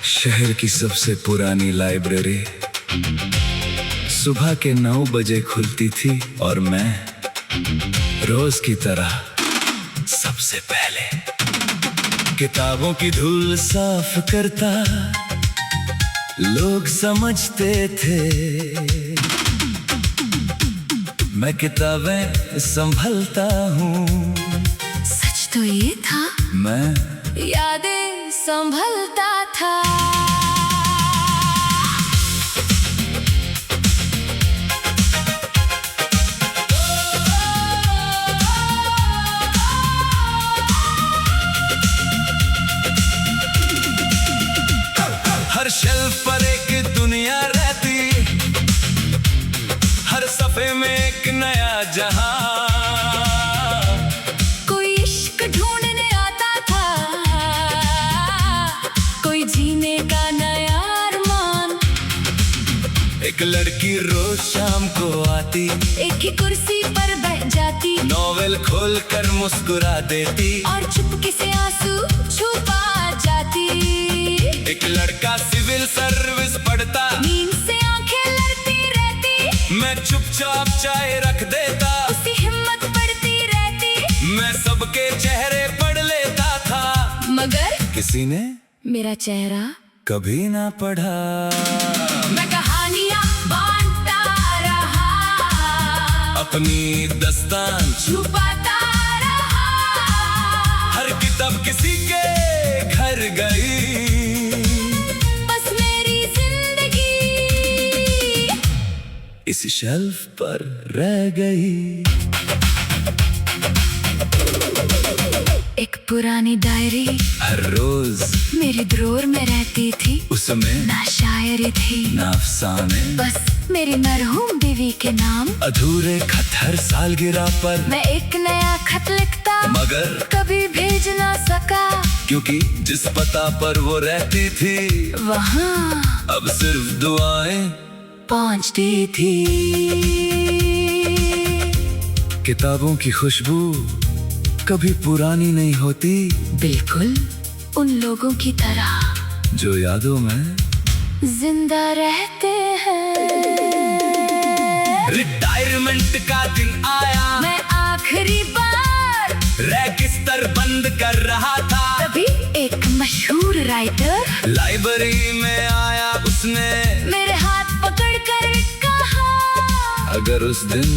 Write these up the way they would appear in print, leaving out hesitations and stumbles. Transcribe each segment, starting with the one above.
शहर की सबसे पुरानी लाइब्रेरी सुबह के 9 बजे खुलती थी और मैं रोज की तरह सबसे पहले किताबों की धूल साफ करता। लोग समझते थे मैं किताबें संभलता हूँ। सच तो ये था मैं यादें संभलता था। हर शेल्फ पर एक दुनिया रहती, हर सफे में एक नया जहां। कोई इश्क ढूंढने आता था, कोई जीने का नया अरमान। एक लड़की रोज शाम को आती, एक ही कुर्सी पर बैठ जाती, नॉवेल खोल कर मुस्कुरा देती और चुपके से आंसू छुपा जाती। एक लड़का सिविल सर्विस पढ़ता, नींद से आंखें लड़ती रहती, मैं चुपचाप चाय रख देता। उसी हिम्मत बढ़ती रहती, मैं सबके चेहरे पढ़ लेता था, मगर किसी ने मेरा चेहरा कभी ना पढ़ा। मैं कहानियां बांटता रहा, अपनी दस्तान छुपाता रहा। हर किताब किसी के घर गई, बस मेरी जिंदगी इस शेल्फ पर रह गई। एक पुरानी डायरी हर रोज मेरी ड्रॉर में रहती थी, उसमें ना शायरी थी ना अफसाने, बस मेरी मरहूम बीवी के नाम। अधूरे खत हर सालगिरह पर मैं एक नया खत लिखता, मगर कभी भेज ना सका, क्योंकि जिस पता पर वो रहती थी वहाँ अब सिर्फ दुआएं पहुँचती थी। किताबों की खुशबू कभी पुरानी नहीं होती, बिल्कुल उन लोगों की तरह जो यादों में जिंदा रहते हैं। रिटायरमेंट का दिन आया, मैं आखिरी बार रेगिस्तर बंद कर रहा था, तभी एक मशहूर राइटर लाइब्रेरी में आया। उसने मेरे हाथ पकड़ कर कहा, अगर उस दिन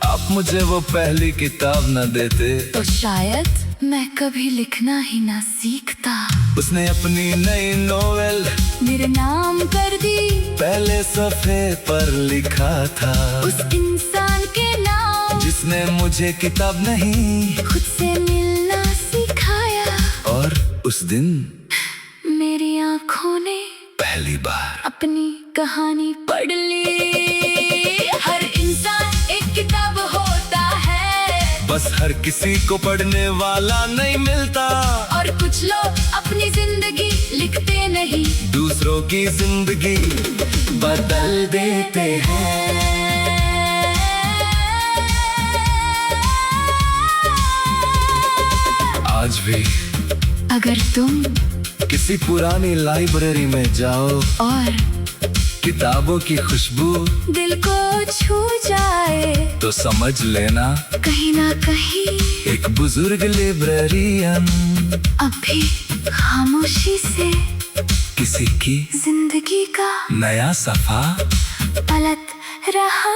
आप मुझे वो पहली किताब न देते तो शायद मैं कभी लिखना ही ना सीखता। उसने अपनी नई नोवेल मेरे नाम कर दी, पहले सफे पर लिखा था, उस इंसान के नाम जिसने मुझे किताब नहीं खुद से मिलना सिखाया। और उस दिन मेरी आंखों ने पहली बार अपनी कहानी पढ़ ली। हर इंसान एक किताब होता है, बस हर किसी को पढ़ने वाला नहीं मिलता, और कुछ लोग अपनी जिंदगी लिखते नहीं, दूसरों की जिंदगी बदल देते हैं। आज भी अगर तुम किसी पुरानी लाइब्रेरी में जाओ और किताबों की खुशबू दिल को छू जाए, तो समझ लेना कहीं ना कहीं एक बुजुर्ग लाइब्रेरियन अभी खामोशी से किसी की जिंदगी का नया सफा पलट रहा